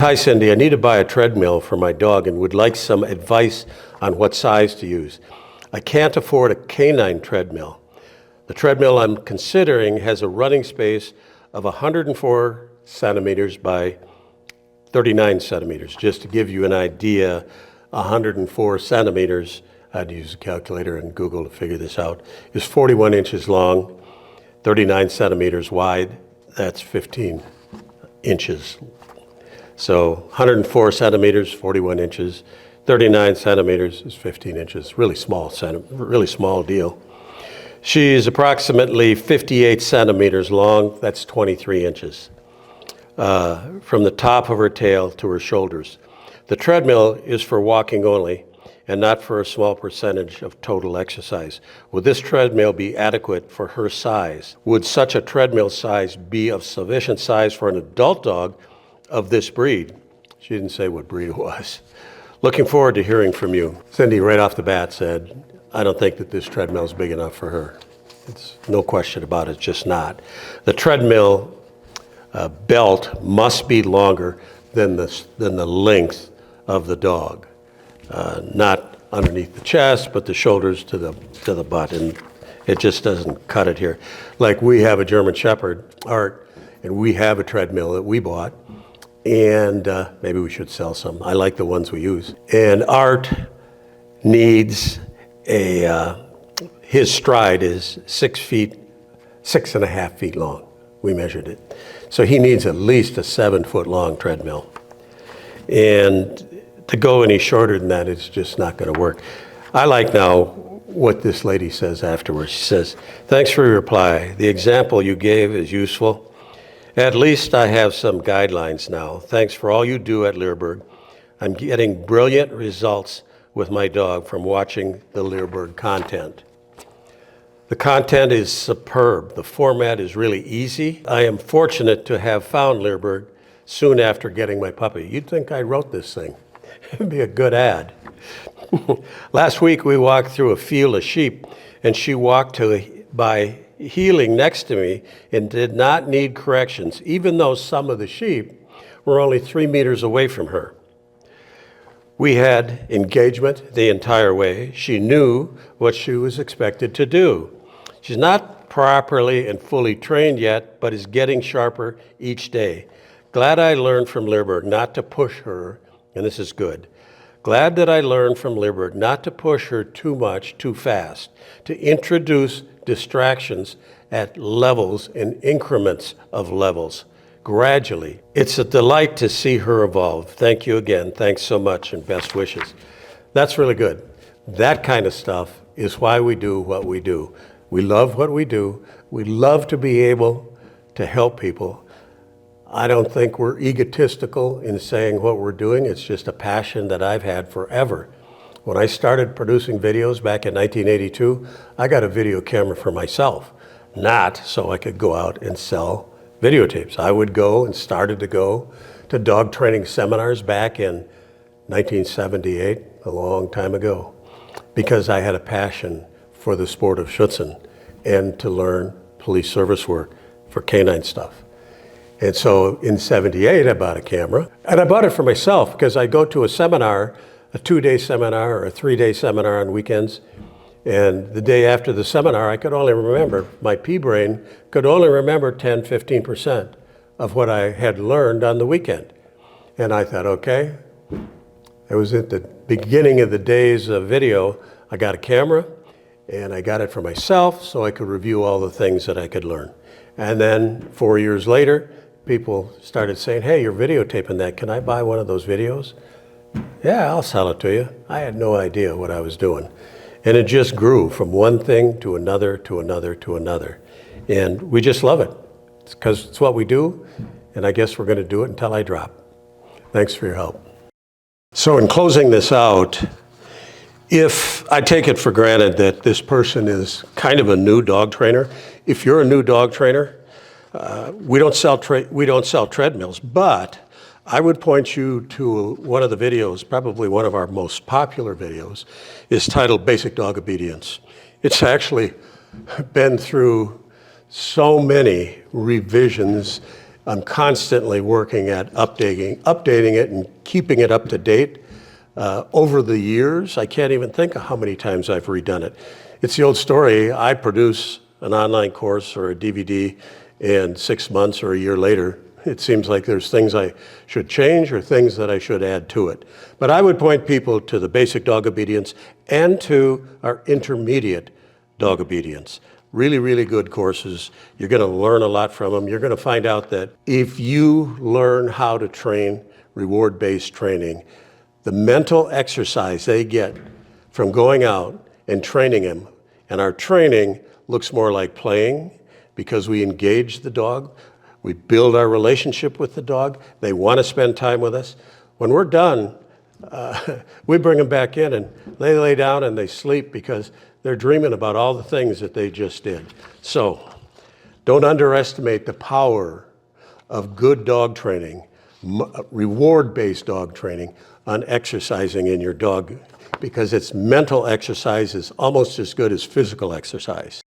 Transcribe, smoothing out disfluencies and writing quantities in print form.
Hi Cindy, I need to buy a treadmill for my dog and would like some advice on what size to use. I can't afford a canine treadmill. The treadmill I'm considering has a running space of 104 centimeters by 39 centimeters. Just to give you an idea, 104 centimeters, I'd use a calculator and Google to figure this out, is 41 inches long, 39 centimeters wide, that's 15 inches. So 104 centimeters, 41 inches, 39 centimeters is 15 inches, really small deal. She's approximately 58 centimeters long, that's 23 inches, from the top of her tail to her shoulders. The treadmill is for walking only and not for a small percentage of total exercise. Would this treadmill be adequate for her size? Would such a treadmill size be of sufficient size for an adult dog of this breed? She didn't say what breed it was. Looking forward to hearing from you. Cindy, right off the bat, said, I don't think that this treadmill is big enough for her. It's no question about it, it's just not. The treadmill belt must be longer than the length of the dog. Not underneath the chest, but the shoulders to the butt, and it just doesn't cut it here. Like we have a German Shepherd, Art, and we have a treadmill that we bought, and maybe we should sell some. I like the ones we use. And Art needs his stride is 6.5 feet long. We measured it. So he needs at least a 7-foot long treadmill. And to go any shorter than that, it's just not going to work. I like now what this lady says afterwards. She says, thanks for your reply. The example you gave is useful. At least I have some guidelines now. Thanks for all you do at Leerburg. I'm getting brilliant results with my dog from watching the Leerburg content. The content is superb. The format is really easy. I am fortunate to have found Leerburg soon after getting my puppy. You'd think I wrote this thing. It'd be a good ad. Last week we walked through a field of sheep and she walked by heeling next to me and did not need corrections, even though some of the sheep were only 3 meters away from her. We had engagement the entire way. She knew what she was expected to do. She's not properly and fully trained yet, but is getting sharper each day. Glad I learned from Leerburg not to push her, and this is good. Glad that I learned from Leerburg not to push her too much, too fast, to introduce distractions at levels and increments of levels, gradually. It's a delight to see her evolve. Thank you again. Thanks so much and best wishes. That's really good. That kind of stuff is why we do what we do. We love what we do. We love to be able to help people. I don't think we're egotistical in saying what we're doing. It's just a passion that I've had forever. When I started producing videos back in 1982, I got a video camera for myself, not so I could go out and sell videotapes. I would go and started to go to dog training seminars back in 1978, a long time ago, because I had a passion for the sport of Schutzen and to learn police service work for canine stuff. And so in 78, I bought a camera, and I bought it for myself because I go to a seminar, a 2-day seminar or a 3-day seminar on weekends. And the day after the seminar, I could only remember, my pea-brain could only remember 10, 15% of what I had learned on the weekend. And I thought, okay, it was at the beginning of the days of video. I got a camera and I got it for myself so I could review all the things that I could learn. And then 4 years later, people started saying, hey, you're videotaping that. Can I buy one of those videos? Yeah, I'll sell it to you. I had no idea what I was doing. And it just grew from one thing to another, to another, to another. And we just love it. It's because it's what we do, and I guess we're going to do it until I drop. Thanks for your help. So in closing this out, if I take it for granted that this person is kind of a new dog trainer, if you're a new dog trainer, we don't sell treadmills, but I would point you to one of the videos, probably one of our most popular videos, is titled Basic Dog Obedience. It's actually been through so many revisions I'm constantly working at updating it and keeping it up to date. Over the years, I can't even think of how many times I've redone it. It's the old story, I produce an online course or a DVD, and 6 months or a year later, it seems like there's things I should change or things that I should add to it. But I would point people to the basic dog obedience and to our intermediate dog obedience. Really, really good courses. You're going to learn a lot from them. You're going to find out that if you learn how to train reward-based training, the mental exercise they get from going out and training him, and our training looks more like playing because we engage the dog. We build our relationship with the dog. They want to spend time with us. When we're done, we bring them back in and they lay down and they sleep because they're dreaming about all the things that they just did. So don't underestimate the power of good dog training, reward-based dog training on exercising in your dog, because it's mental exercise is almost as good as physical exercise.